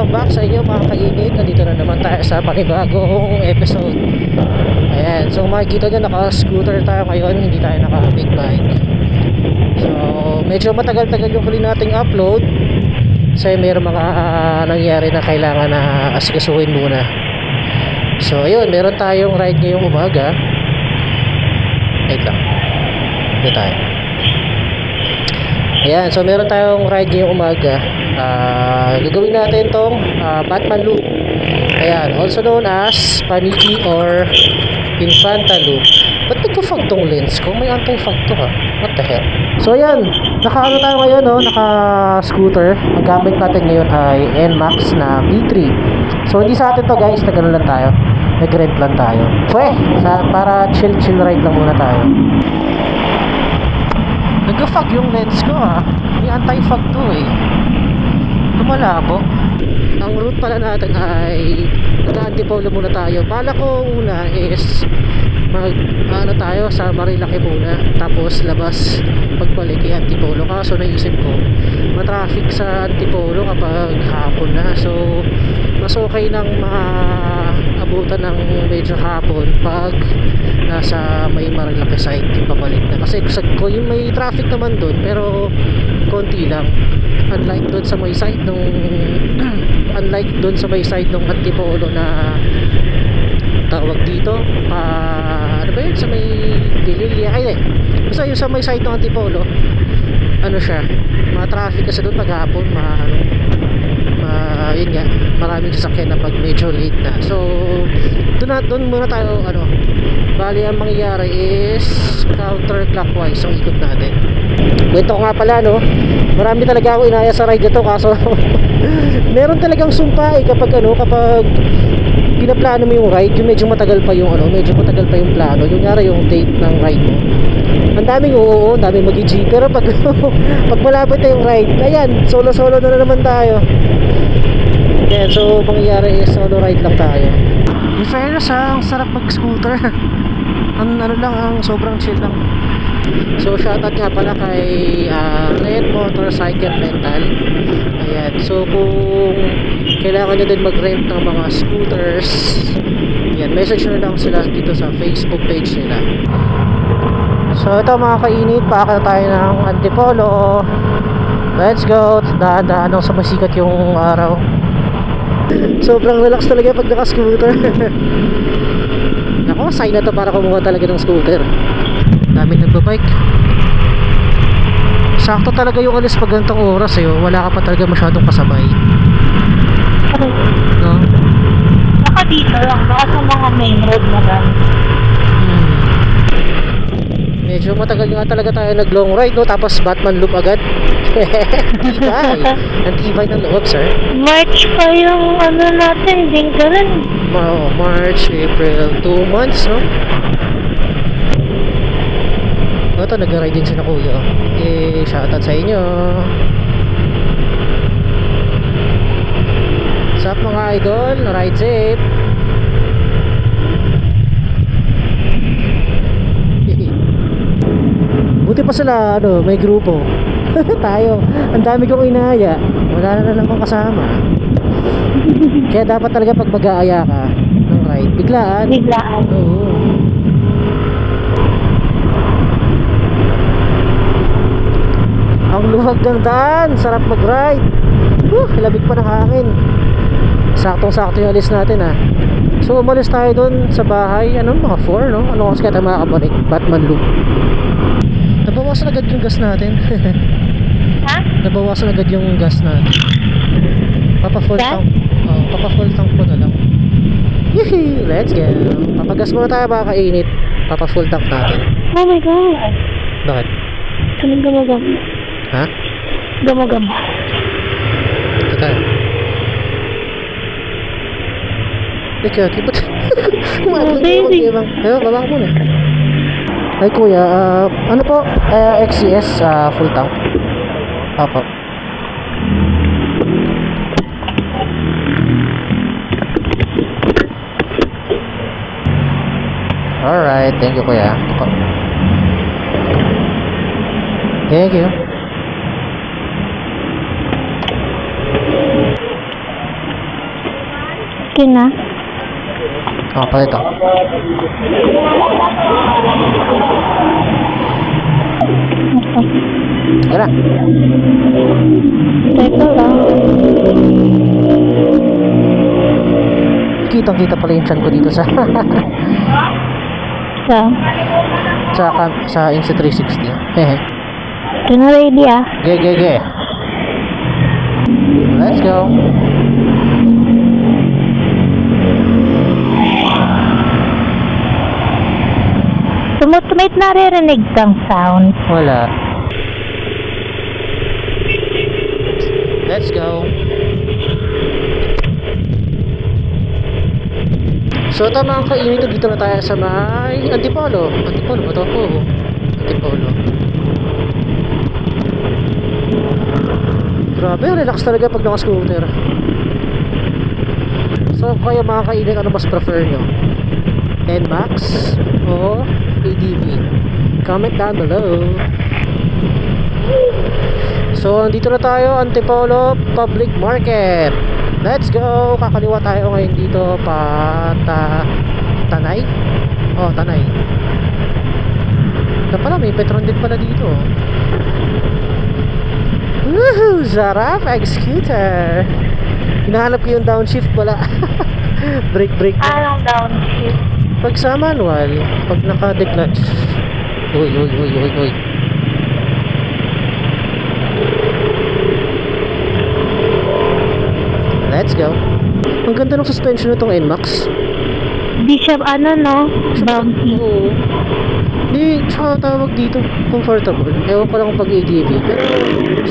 welcome back sa inyo mga kainit. Nandito na naman tayo sa panibagong episode. Ayan, so makikita nyo naka-scooter tayo ngayon, hindi tayo naka-big bike. So medyo matagal-tagal yung huli nating upload kasi mayroong mga nangyari na kailangan na asikasuhin muna. So ayun, meron tayong ride ngayong umaga. Wait lang, dito tayo. Ayan, so meron tayong ride ngayong umaga. Gagawin natin tong Batman Loop. Ayan, also known as Paniki or Infanta Loop. Ba't nagka-fog tong lens ko? May anti-fog to ha. What the hell? So ayan, naka-ano tayo ngayon, no? Naka-scooter. Ang gamit natin ngayon ay NMAX na V3. So hindi sa atin to guys, nag-ano lang tayo, nag-rent lang tayo. So para chill ride lang muna tayo. Nag-fog yung lens ko ha. May anti-fog to eh. Tumalabo. Ang route pala natin ay nag-Antipolo muna tayo. Bala ko una is ano tayo sa Marilaki muna, tapos labas pagbalik kay Antipolo. Kaso naisip ko matraffic sa Antipolo kapag hapon na, so mas okay nang maabutan ng medyo hapon pag nasa may Marilaki side pabalik na, kasi yung may traffic naman doon pero konti lang, unlike doon sa may side nung Antipolo na tawag dito ano ba yun, sa may Dililia, ay basta yung sa may side ng Antipolo, ano siya, mga traffic kasi doon maghapon, yun nga, maraming sasakyan na pag medyo late na. So doon muna tayo, bali ang mangyayari is counterclockwise ang ikot natin. Kwento ko nga pala, marami talaga ako inaya sa ride ito, kaso meron talagang sumpa kapag pinaplano mo yung ride, yung medyo matagal pa yung plano, yung nga yung date ng ride mo. Ang daming mag-G, pero pag malapit na yung ride, ayan, solo na naman tayo. Ayan, so mangyayari is solo ride lang tayo. In fairness ang sarap mag-scooter. ang sobrang chill lang. So shoutout nga pala kay Red Motorcycle Rental. Ayan, so kung kailangan nyo din mag-rent ng mga scooters, ayan, message nyo lang sila dito sa Facebook page nila. So ito mga kainit, paaka na tayo ng Antipolo. Let's go. Daan-daan sa masikat yung araw. Sobrang relax talaga pag naka-scooter. Ako, sign na to para kumuha talaga ng scooter. Daming nagbabike. Sakto talaga yung alis pag ganitong oras wala ka pa talaga masyadong kasabay. No? Baka dito lang, baka sa mga main road na lang. Medyo matagal nga talaga tayo nag long ride, tapos Batman Loop agad. Antibay ng loob, sir. March pa yung natin, Dinggalan. March, April, 2 months, no? Ito, nag-ride din siya na kuya. Shoutout sa inyo. What's up mga idol? Ride safe. Buti pa sila, may grupo. Tayo, ang dami kong inaya. Wala na naman kasama. Kaya dapat talaga pag mag-aaya ka ng ride, biglaan. Oo. Ang luwag ng daan, sarap mag-ride. Labig pa ng hangin. Saktong-sakto yung alis natin So umalis tayo dun sa bahay, mga 4, no? Ano kasi kaya tayo makakabalik? Batman Loop. Nabawasan agad yung gas natin. Ha? Nabawasan agad yung gas natin. Papa-full tank. Papa-full tank ko na lang. Yee! Let's go. Papagas muna tayo baka kainit. Papa-full tank natin. Oh my God. Bakit? Anong gamagam? Ha? Gamagam. Ito tayo. Ikaw, ba't? Baby. Ayun, baba ko muna. Ay kuya, ano po? XCS full tank. Apo. Alright, thank you kuya. Apo. Thank you. Okay na. Oh, pala ito. Tara. Teka lang. Kitang-kita pala yung chan ko dito sa sa Insta360. Hehe. Ito na ready ah. Ge. Let's go. May naririnig kang sound. Wala. Let's go. So ito mga kainit, dito na tayo sa may Antipolo. Antipolo ba ito? Oo. Antipolo. Grabe, relax talaga pag naka-scooter. So kayo mga kainit, ano mas prefer nyo? NMAX o ADV? Comment down below. So andito na tayo, Antipolo Public Market. Let's go! Kakaliwa tayo ngayon dito pa Tanay? Oh, Tanay. Ito pala, may Petron din pala dito. Woohoo! Zarap X-Scooter! Hinahanap ko yung downshift pala. Brake. Anong downshift? Pag sa manual, pag naka-declutch. Uy. Let's go. Ang ganda ng suspension nitong NMAX. Di siya bumpy. Oo. Di, tsaka tawag dito, comfortable. Ewan ko lang pag ADV. Pero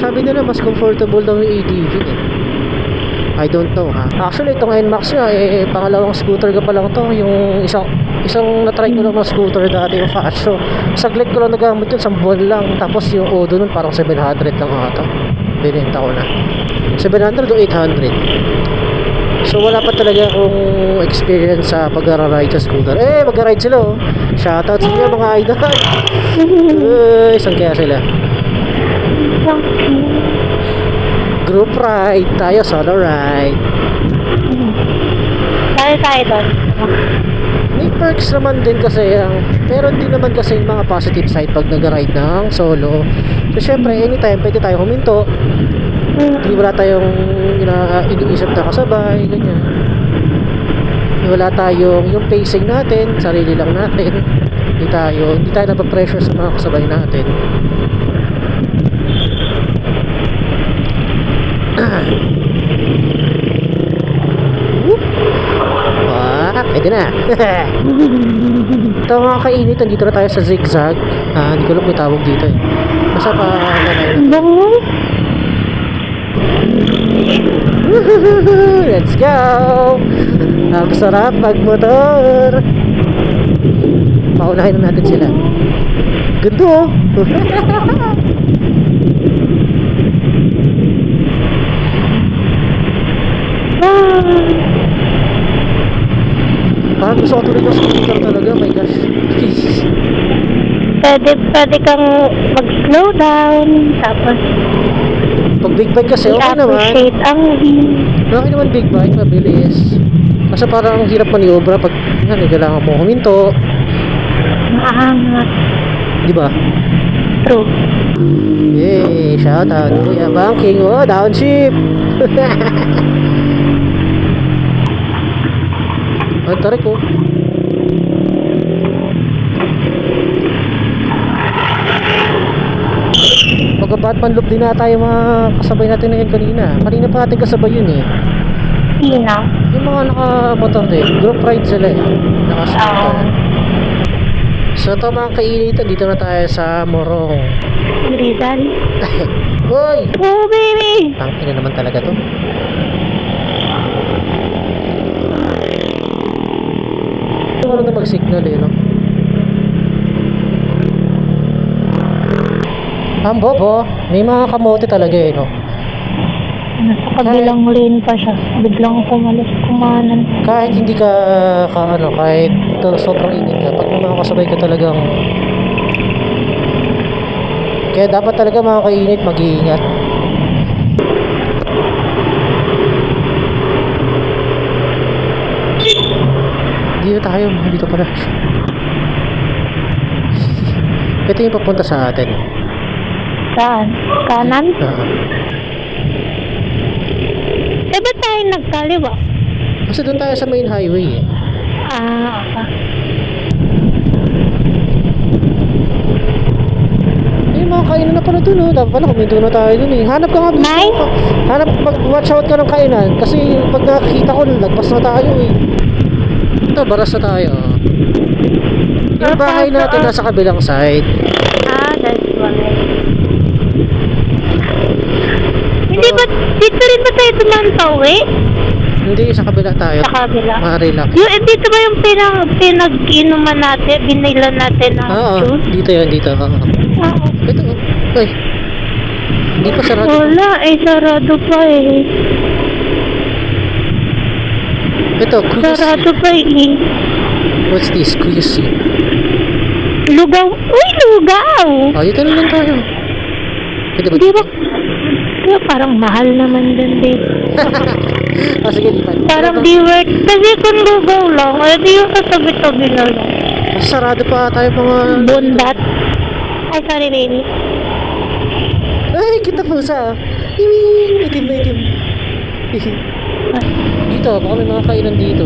sabi nila mas comfortable daw yung ADV eh. I don't know ha. Actually itong NMAX nga pangalawang scooter ka pa lang to. Yung isang natry ko lang ng scooter dati, yung Fascio. Saglit ko lang nagamit yun, 1 buwan lang. Tapos yung Odo nun parang 700 lang ata. Binenta ko na 700 o 800. So wala pa talaga akong experience sa pag-ride sa scooter. Mag-ride sila oh. Shoutout sa inyo mga idol. Saan kaya sila? Group ride, tayo solo ride. Tayo doon. May perks naman din kasi meron din naman kasi yung mga positive side pag nag-ride ng solo. So syempre anytime pwede tayo huminto. Hindi wala tayong iniisip na kasabay, ganyan. Wala tayong yung pacing natin, sarili lang natin. Hindi tayo napapressure sa mga kasabay natin. Pwede na. Ito mga kainit, dito na tayo sa zigzag. Hindi ko lang may tawag dito eh. Basta pa let's go! Ang sarap magmotor. Paunahin na natin sila. Ganda oh. Parang gusto ko tuloy ng scooter talaga. My gosh. Jeez. Pwede kang mag-slow down. Tapos pag big bike kasi okay naman. I-appreciate ang view. Okay naman big bike, mabilis. Kasi parang ang hirap maniobra pag kailangan mo huminto. Maangat. Diba? True. Yay! Shout out Kuya Banking. Oh, downshift! Ang tarik ko. Mag-Batman loop din na tayo mga kasabay natin na yun kanina. Kanina pa natin kasabay yun eh. Sino? Yung mga naka-motor din. Group ride sila eh. Naka-scooter. So ito mga kainitan, dito na tayo sa Morong. Rizal. Uy! Oh baby! Tangina naman talaga to. Wala na mag-signal eh, no? Ang bobo, may mga kamote talaga eh, no? Nasa kabilang lane pa siya. Biglang kumanan. Kahit hindi ka kahit sobrang init ka, pag may mga kasabay ka talagang kaya dapat talaga mga kainit mag-iingat. dito tayo. Dito pala. Ito yung papunta sa atin. Saan? Kanan? Oo. Eh, ba't tayo nagkaliwa? Kasi doon tayo sa main highway eh. Okay. Yung mga kainan na pala doon, oh. Dapat pala kuminto na tayo doon eh. Hanap ka nga. Nice. Hanap, mag-watch out ka ng kainan. Kasi pag nakakita ko, lagpas na tayo eh. Ito, baras na tayo. Yung bahay natin nasa kabilang side. That's why. Hindi ba, dito rin ba tayo tumantawin? Hindi, sa kabila tayo. Sa kabila. Relax. Dito ba yung pinag-inuman natin, binilan natin ng juice? Dito yun, dito. Oo. Ito, ay. Hindi pa sarado. Wala, sarado pa eh. Ito, Sarado pa eh. What's this? QC. Lugaw. Uy, lugaw! Dito na lang tayo. Pwede ba? Di ba? Parang mahal naman din din. Sige, lipat. Parang di worth. Kasi kung lugaw lang, di yung katabi-tabi na lang. Sarado pa tayo mga... Bundat. Ay, sorry baby. Ay, kita pusa. Itim na itim. Dito, baka may mga kainan dito.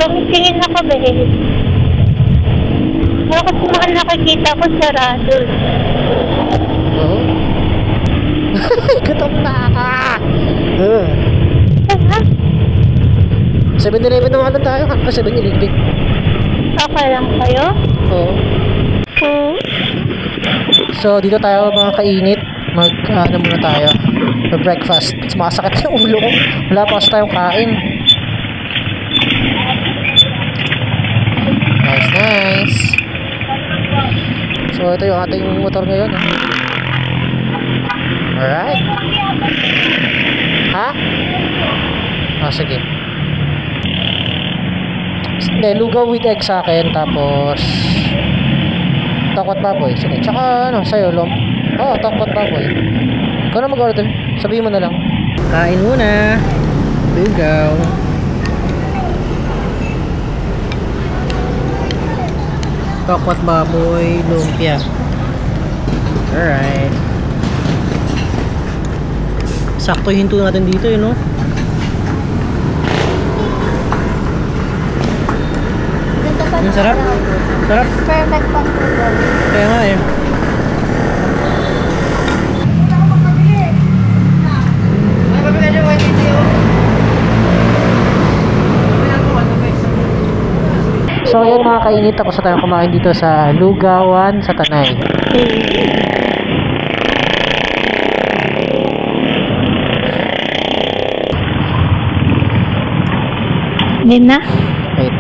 Tingin ako baby. Pero kasi mga nakikita ko sarado. Oo. Gutom na ka. 7-Eleven na nga lang tayo. 7-Eleven. Okay lang kayo? Oo. So, dito tayo mga kainit. Ano muna tayo. Breakfast. Sumasakit yung ulo ko. Wala pa kasi tayong kain. Nice. So, ito yung ating motor ngayon. Alright. Ha? Sige. Hindi, lugaw with egg sa akin. Tapos tokot baboy. Sige. Tsaka sa'yo, Lom. Tokot baboy. Ikaw na mag-order. Sabihin mo na lang. Kain muna. Lugaw. Tokot baboy, lumpia. Alright. Sakto hinto natin dito, no? Ang sarap. Sarap. Perfect pang lugaw. Kaya nga eh. So ayun mga kainit, tapos na tayo kumain dito sa Lugawan sa Tanay. Din na? Wait.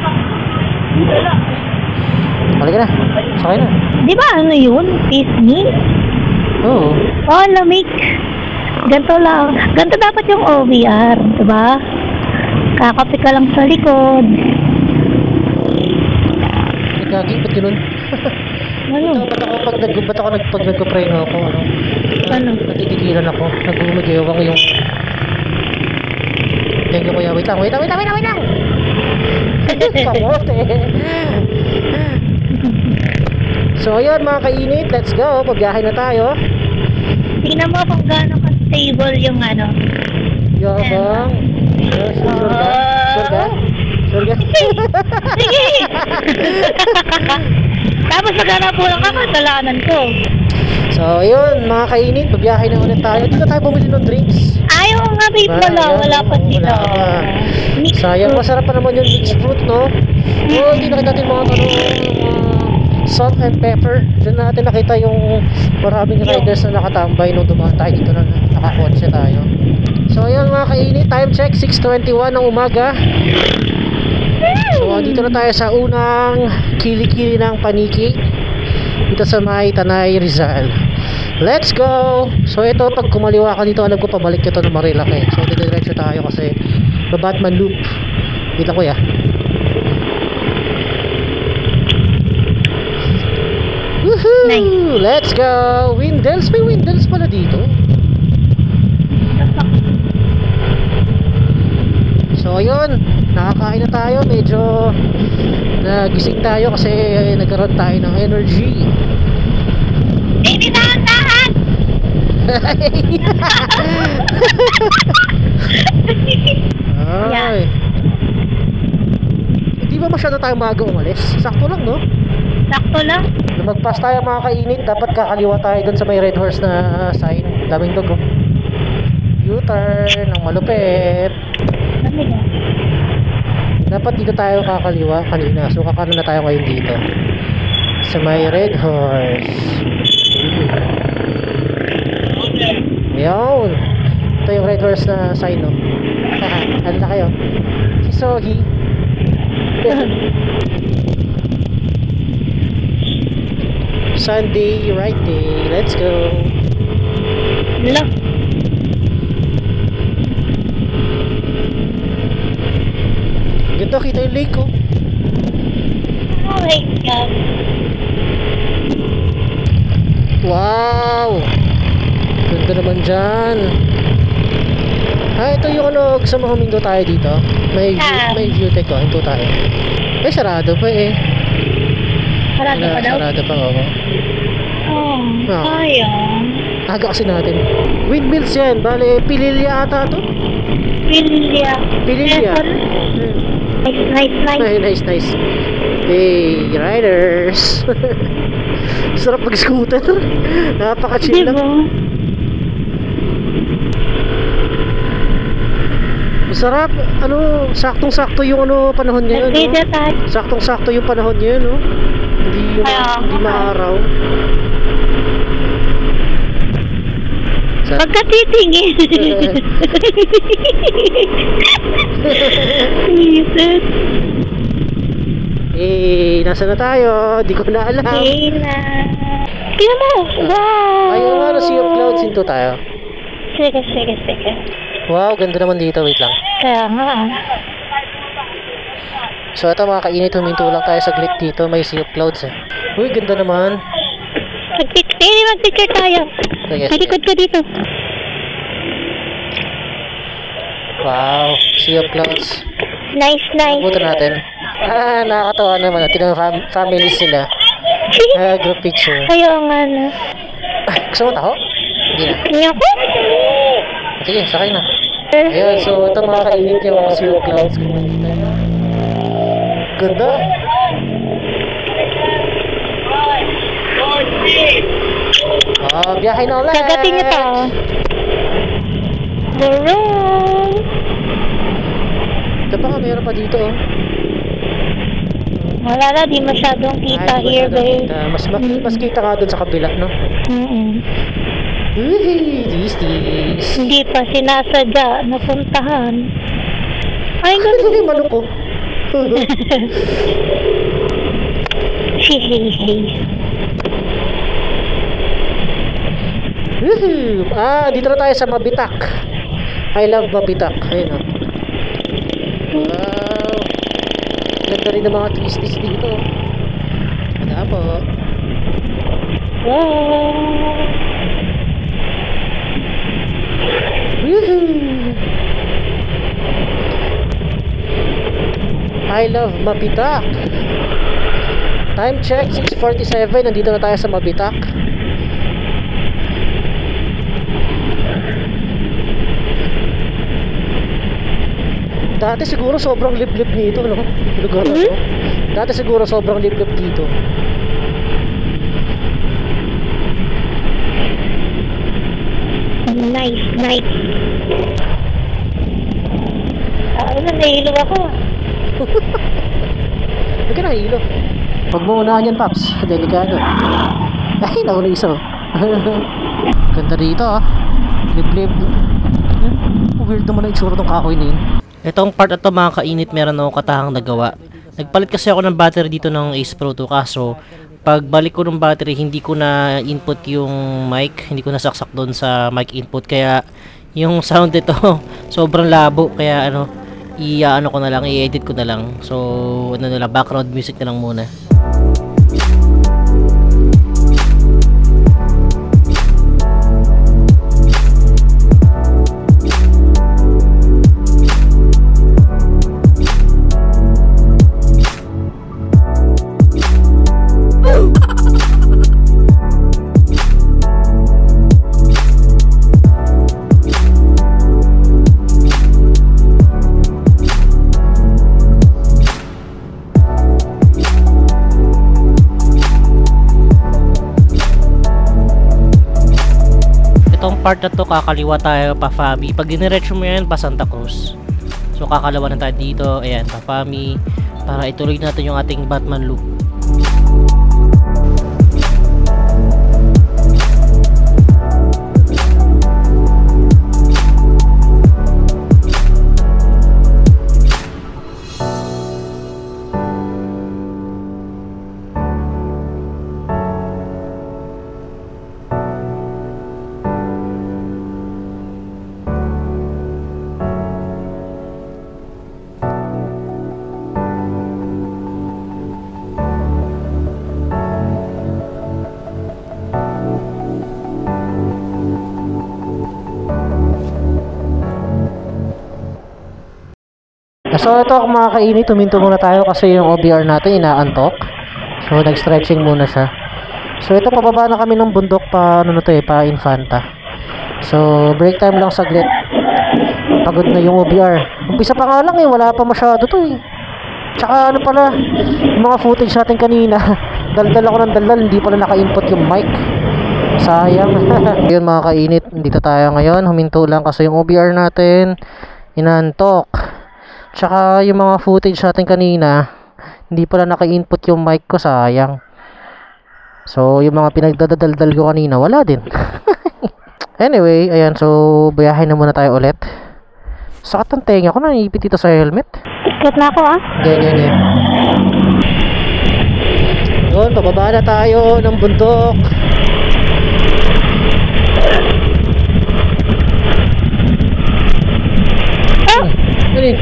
Balik na. Sakay na. Di ba ano yun? Fish meal? Oo. Lamig. Ganto lang. Ganto dapat yung OVR. Diba? Kakape ka lang sa likod. Nagkaging, ba't ganun? Ano? Ba't ako pag nagpa-pray na ako, Ano? natitigilan ako. Nag-umagayawang yung... Thank you kuya. Wait lang. Kamote. So ayun mga kainit, let's go. Pagbiyahe na tayo. Tingnan mo kung gaano ka-stable yung ano. Yabang. Sure ka? Sige! Tapos maghanap lang ka, kasalanan ko. So ayun mga kainit, pagbiyahe na ulit tayo. Dito tayo bumili ng drinks. Ayaw nga babe pala, wala pa sila. Sayang, masarap pa naman yung mixed fruit, no? Hindi nakita natin mga salt and pepper. Doon natin nakita yung maraming riders na nakatambay nung dumaan tayo dito na nakakotse tayo. So ayan mga kainit, time check 6:21 ng umaga. So dito na tayo sa unang kili-kili ng paniki dito sa may Tanay, Rizal. Let's go! So ito, pag kumaliwa ka dito, alam ko pabalik ito na Marilaki. So diretso tayo kasi Batman loop. Dito kuya. Woohoo! Nice. Let's go! Windels, may Windels pala dito. So So ayun, nakakain na tayo. Medyo nagising tayo kasi nagkaroon tayo ng energy. Hindi dahan-dahan! Ay. Hindi ba masyado tayo maaga umalis? Sakto lang, no? Sakto lang. Lumagpas tayo mga kainit. Dapat kakaliwa tayo dun sa may Red Horse na sign. Daming dugo. U-turn ng malupit. Dami na. Dapat dito tayo kakaliwa kanina. So kakano na tayo ngayon dito sa may Red Horse. Ayun. Ito yung Red Horse na sign, no? Ano na kayo? Si Sohi. Sunday, right day. Let's go. Wala. Ganda, kita yung lake, oh. Oh my God. Wow! Ganda naman dyan. Ito yung ano, gusto mo huminto tayo dito. May view tech, oh. Hinto tayo. Ay, sarado pa eh. Sarado pa daw? Sarado pa, oo. Sayang. Aga kasi natin. Windmills yan. Bale, Pililya ata to? Pililya. Pililya. Nice. Hey, riders. Sarap mag-scooter. Napaka-chill lang. Masarap. Ano, saktong-sakto yung ano, panahon niya yun. No? Saktong-sakto yung panahon niya yun, no? Hindi maaraw. Pagkatitingin. Nasa na tayo? Di ko na alam. Tingnan mo. Wow. Ayun nga, Sea of Clouds. Hinto tayo. Sige. Wow, ganda naman dito. Wait lang. Kaya nga. So ito mga kainit, huminto lang tayo saglit dito. May Sea of Clouds eh. Uy, ganda naman. Mag-picture tayo. Talikod ka dito. Wow, Sea of Clouds. Nice. Buto natin. Nakakatawa naman. Tinang family sila. Group picture. Ayaw nga na. Gusto mo taho? Hindi na. Hindi ako? Sige, sakay na. Ayun, so ito mga kainit yung mga Sea of Clouds. Ganda. Biyahe na ulit. Kagatin niyo to. Burong. Ito pa nga, mayroon pa dito, oh. Wala na, di masyadong kita here, babe. Mas kita nga dun sa kabila, no? This. Hindi pa sinasadya napuntahan. Ay, ganun. Ay, manok ko. Hey. Dito na tayo sa Mabitak. I love Mabitak. Ayun, oh. Wow. Ganda rin ng mga twisties dito. Ganda po. Wow. I love Mabitak. Time check, 6:47. Nandito na tayo sa Mabitak. Dati siguro sobrang liblib dito, no? Lugar na, no? Dati siguro sobrang liblib dito. Nice. Nahihilo ako. Huwag ka nahihilo. Huwag mo unahan yan, Paps. Delikado. Ay, nauna isa. Ganda dito, ah. Liblib. Weird naman ang itsura ng kahoy na yun. Itong part ito mga kainit, meron akong katahang nagawa. Nagpalit kasi ako ng battery dito ng Ace Pro 2, kaso pag balik ko ng battery, hindi ko na input yung mic, hindi ko nasaksak doon sa mic input, kaya yung sound nito sobrang labo, kaya i-ano ko na lang, i-edit ko na lang. So ano na lang, background music na lang muna. part na to, kakaliwa tayo pa Fami. Pag diniretso mo yan, pa Santa Cruz. So kakalawa na tayo dito, ayan, pa Fami, para ituloy natin yung ating Batman loop. So ito mga kainit, tuminto muna tayo kasi yung OBR natin inaantok. So nag-stretching muna siya. So ito, pababa na kami ng bundok pa, ano na to pa Infanta. So break time lang saglit. Pagod na yung OBR. Umpisa pa nga lang wala pa masyado to Tsaka ano pala, yung mga footage natin kanina, daldal ako ng daldal, hindi pala naka-input yung mic. Sayang. Yun mga kainit, dito tayo ngayon, huminto lang kasi yung OBR natin inaantok. Tsaka yung mga footage natin kanina, hindi pala naka-input yung mic ko, sayang. So yung mga pinagdadaldal ko kanina, wala din. Anyway, ayan, so bayahin na muna tayo ulit. Sakit ng tenga ko, naiipit dito sa helmet. Ikot na ako Ganyan. Yun, pababa na tayo ng bundok. Ano yun?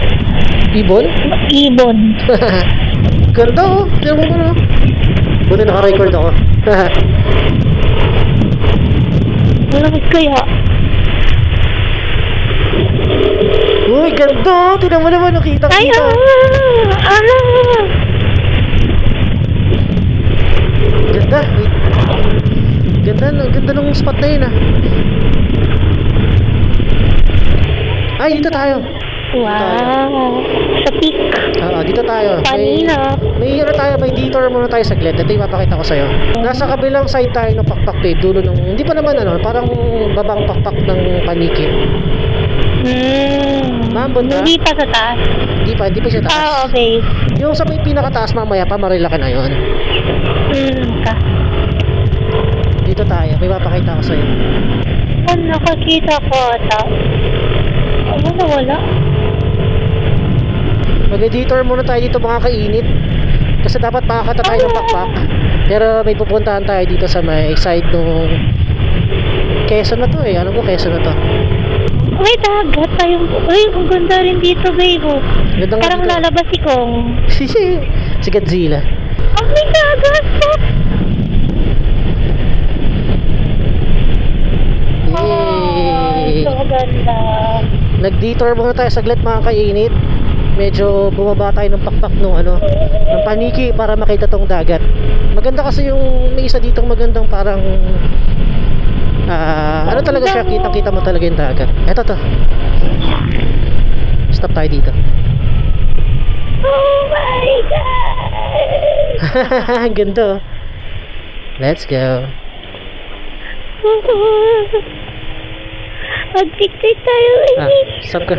Ibon? Ibon. Ganda Tignan mo na. Buti naka-record ako. Malamig kaya. Uy, ganda! Tignan mo naman, nakita-kita. Ay, ano? Ganda, wait. Ganda nung spot na yun Ay, dito tayo. Wow. Sa peak. Dito tayo. Kanina. May detour muna tayo saglit. Ito yung mapakita ko sa'yo. Nasa kabilang side tayo ng pakpak babe. Dulo ng, hindi pa naman parang babang pakpak ng Paniki. Mambot na? Hindi pa sa taas. Hindi pa siya taas. Okay. Yung sa may pinakataas mamaya pa, marilaki na yun. Dito tayo. May mapakita ko sa'yo. Nakakita ko ata. Ano na wala? Mag-detour muna tayo dito mga kainit. Kasi dapat makakata tayo ng pakpak. Pero may pupuntahan tayo dito sa may side nung Quezon na to Alam ko Quezon na to. May dagat tayong. Uy, ang ganda rin dito, babe. Parang dito. Lalabas si Kong. Si Godzilla. Oh, may dagat po. Yay! So ganda. Nag-detour muna tayo saglit mga kainit. Medyo bumaba tayo ng pakpak ng Paniki para makita tong dagat. Maganda kasi yung may isa ditong magandang parang ano talaga siya, kitang-kita mo talaga yung dagat. Eto to. Stop tayo dito. Oh my God! Ang ganda. Let's go. Mag-tiktik tayo. Stop ka.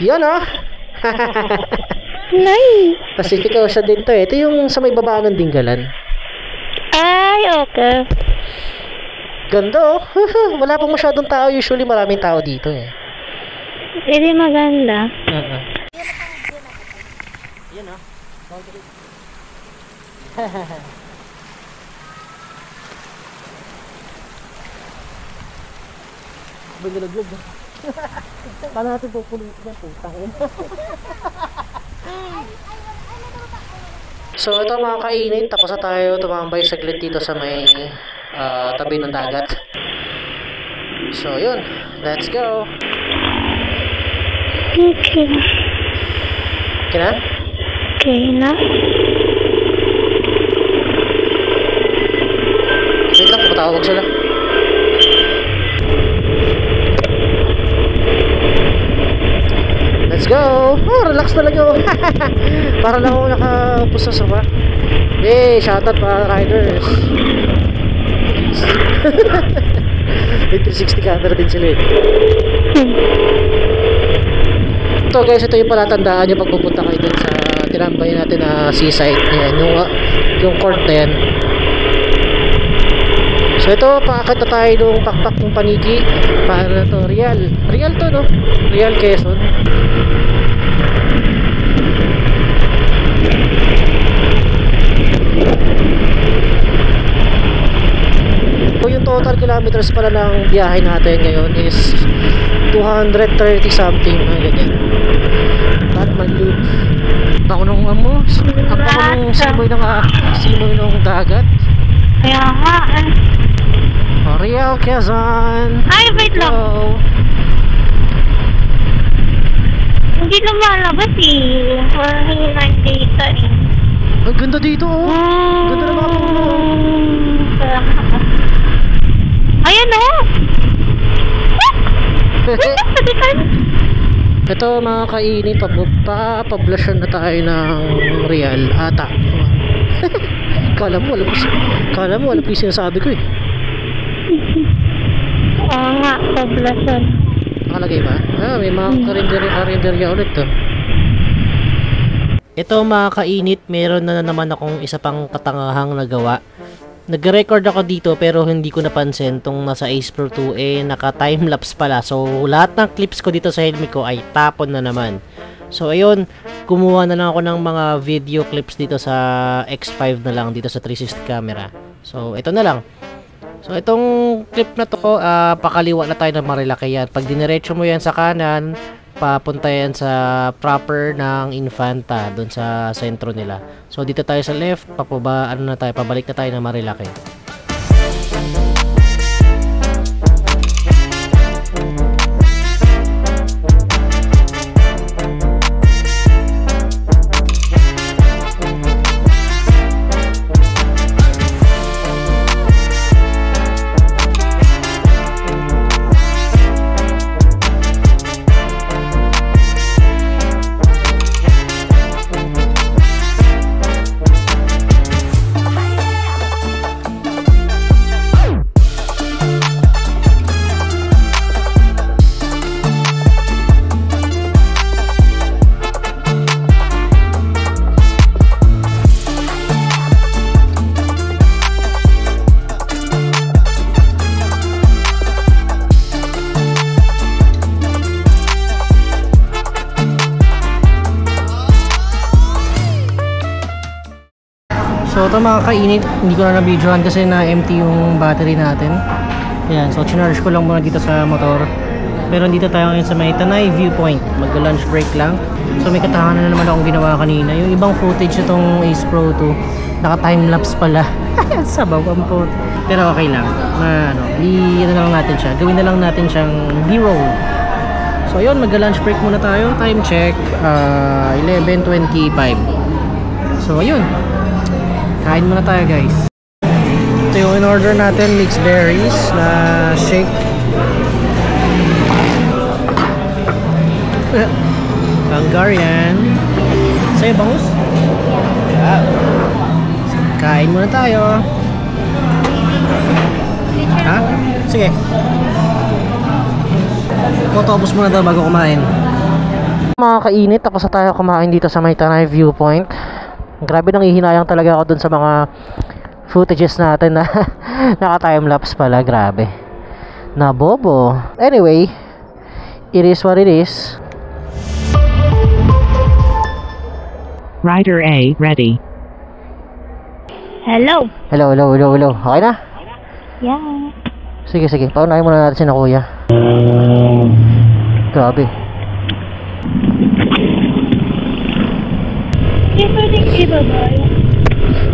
Yan Nice. Pacific Ocean din to Ito yung sa may baba ng Dingalan. Ay, okay. Ganda Wala pang masyadong tao. Usually maraming tao dito Hindi maganda. Yan Bagulog. Paano natin pupulitin yan? Putang ina. So ito mga kainit, tapos na tayo tumambay saglit dito sa may tabi ng dagat. So yun, let's go. Okay. Okay na? Okay na. Wait lang, patawag sila. Let's go! Oh, relax talaga. Para lang ako nakaupo sa sofa. Hey, shoutout mga riders. May 360 camera din sila eh. Ito guys, ito yung palatandaan nyo pag pupunta kayo dun sa tinambay natin na seaside. Ayan, yung court na yan. So ito, paakit na tayo nung pakpak ng Paniki. Para to, Real to no? Real Quezon. So yung total kilometers pala ng biyahe natin ngayon is 230 something. Ay, ganyan. Batman Loop. Bako nung amo. Ang bako nung simoy ng dagat. Kaya nga Real Quezon. Ay, wait lang. Hindi lumalabas eh. Wala yung data eh. Ang ganda dito oh. Ganda na mga puno. Ayan oh. Ito mga kainin, papablasyon na tayo ng Real ata. Kala mo alam ko yung sinasabi ko eh. Oo nga, poblasyon. Nakalagay ba? May mga karinderya ulit to. Ito mga kainit, meron na naman akong isa pang katangahang nagawa. Nag-record ako dito pero hindi ko napansin tong nasa Ace Pro 2 naka timelapse pala. So lahat ng clips ko dito sa helmet ko ay tapon na naman. So ayun, kumuha na lang ako ng mga video clips dito sa X5 na lang dito sa 360 camera. So ito na lang. So itong clip na to, pakaliwa na tayo ng Marilaki yan. Pag diniretso mo yan sa kanan, papunta yan sa proper ng Infanta, doon sa sentro nila. So dito tayo sa left, pabalik na tayo ng Marilaki. So ito mga kainit, hindi ko na na-videohan kasi na-empty yung battery natin. Ayan, so chinarge ko lang muna dito sa motor. Pero dito tayo ngayon sa may Tanay Viewpoint. Mag-lunch break lang. So may katahanan na naman akong ginawa kanina. Yung ibang footage itong Ace Pro 2, naka-timelapse pala. Sabaw ang po. Pero okay lang. Ano na lang natin siya. Gawin na lang natin siyang B-roll. So ayun, mag-lunch break muna tayo. Time check, 11:25. So ayun. Kain muna tayo guys. Ito yung in-order natin, mixed berries na shake. Hungarian. Sa'yo bangus? Yeah. Kain muna tayo. Ha? Sige. Matapos muna daw bago kumain. Mga kainit, tapos na tayo kumain dito sa may Tanay Viewpoint. Grabe nang ihinayang talaga ako dun sa mga footages natin na naka-timelapse pala. Grabe. Nabobo. Anyway, it is what it is. Rider A, ready. Hello. Hello. Okay na? Yeah. Sige. Paunahin muna natin si na kuya. Grabe.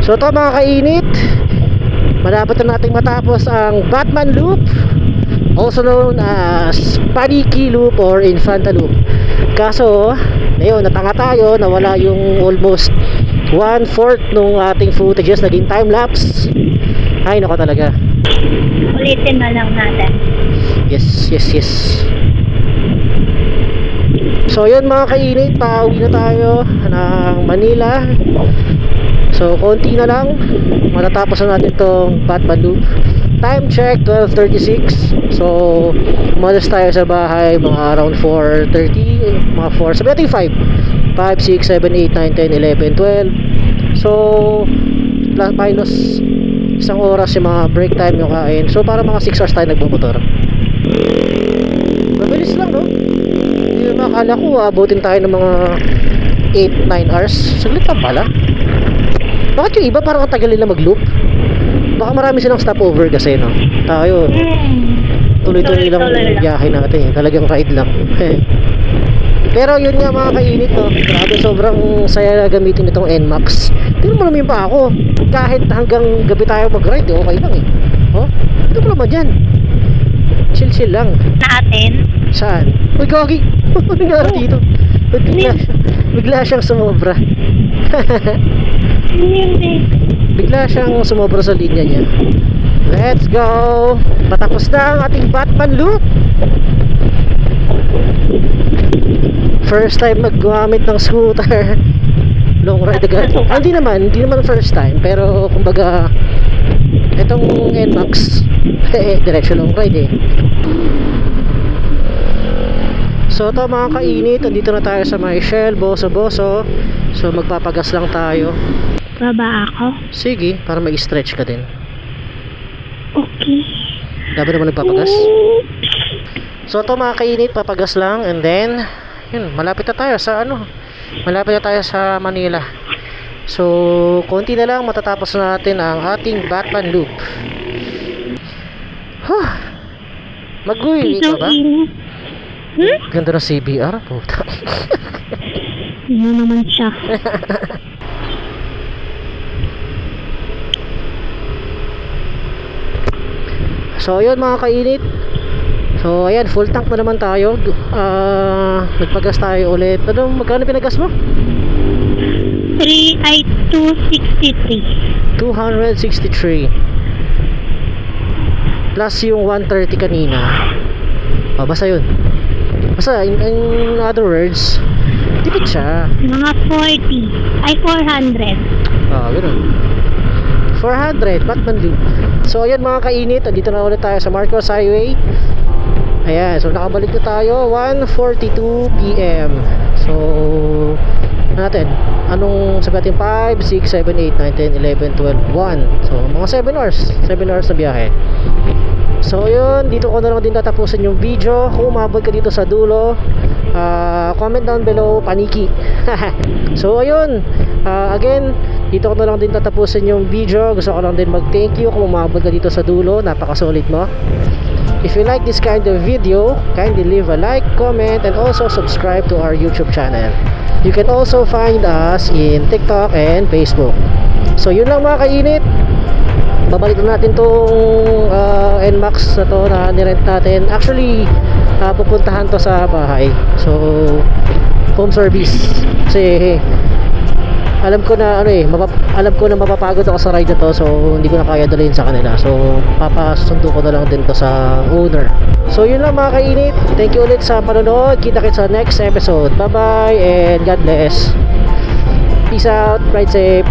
So ito mga kainit, malapit na nating matapos ang Batman Loop, also known as Paniki Loop or Infanta Loop. Kaso ngayon natanga tayo, nawala yung almost 1/4 nung ating footages, naging time-lapse. Ay nako talaga. Ulitin na lang natin. Yes. So yun mga kainit, pauwi na tayo ng Manila. So konti na lang, matatapos na natin tong Batman Loop. Time check 12:36. So umalis tayo sa bahay mga around 4:30, mga 4, sabi natin 5, 6, 7, 8, 9, 10, 11, 12. So plus minus isang oras yung mga break time yung kain. So para mga 6 hours tayo nagbumotor. Mabilis lang, no? Yung akala ko abutin tayo ng mga 8-9 hours. Saglit lang pala. Bakit yung iba parang ang tagal nila mag-loop? Baka marami silang stopover kasi, no? Tayo tuloy-tuloy lang biyahe natin. Talagang ride lang. Pero yun nga mga kainit, no? Grabe, sobrang saya gamitin itong NMAX. Tingnan mo naman pa ako. Kahit hanggang gabi tayo mag-ride, okay lang eh. Oh, ito pa naman yan. Chill lang. Natin? Saan? Uy, gagi! Ano nangyari dito? Bigla siyang sumobra. Hindi. Bigla siyang sumobra sa linya niya. Let's go! Patapos na ang ating Batman Loop! First time maggamit ng scooter. Long ride agad. Hindi naman first time. Pero kumbaga itong NMAX diretso long ride eh. So ito mga kainit, andito na tayo sa may Shell, Boso. So magpapagas lang tayo. Baba ako? Sige, para mag-stretch ka din. Okay. Dapat naman nagpapagas. So ito mga kainit, papagas lang. And then yun, malapit na tayo sa Manila. So konti na lang matatapos na natin ang ating Batman Loop. Mag-uwi ka ba? Ganda ng CBR, puta. Yun naman siya. So ayun mga kainit. So ayan, full tank na naman tayo. Nagpagas tayo ulit. Ano, magkano pinagas mo? 263. 263 plus yung 130 kanina. Basta yun. Basta in other words, tipid siya. Mga 40. Ay, 400. Ganun. 400 Batman Loop. So ayan mga kainit, andito na ulit tayo sa Marcos Highway. Ayan, so nakabalik na tayo 1:42 PM. So natin, anong sabi natin, 5, 6, 7, 8, 9, 10, 11, 12, 1. So mga 7 hours na biyahe. So yun, dito ko na lang din tatapusin yung video. Kung umabot ka dito sa dulo, comment down below, paniki. So ayun, again, dito ko na lang din tatapusin yung video. Gusto ko lang din mag thank you kung umabot ka dito sa dulo. Napakasolid mo. If you like this kind of video, kindly leave a like, comment, and also subscribe to our YouTube channel. You can also find us in TikTok and Facebook. So yun lang mga kainit. Babalik na natin tong NMAX na to na nirent natin. Actually pupuntahan to sa bahay. So home service. Kasi alam ko na mapapagod ako sa ride na to. So hindi ko na kaya dalhin sa kanila. So papasundo ko na lang din to sa owner. So yun lang mga kainit. Thank you ulit sa panonood. Kita-kits sa next episode. Bye bye and God bless. Peace out. Ride safe.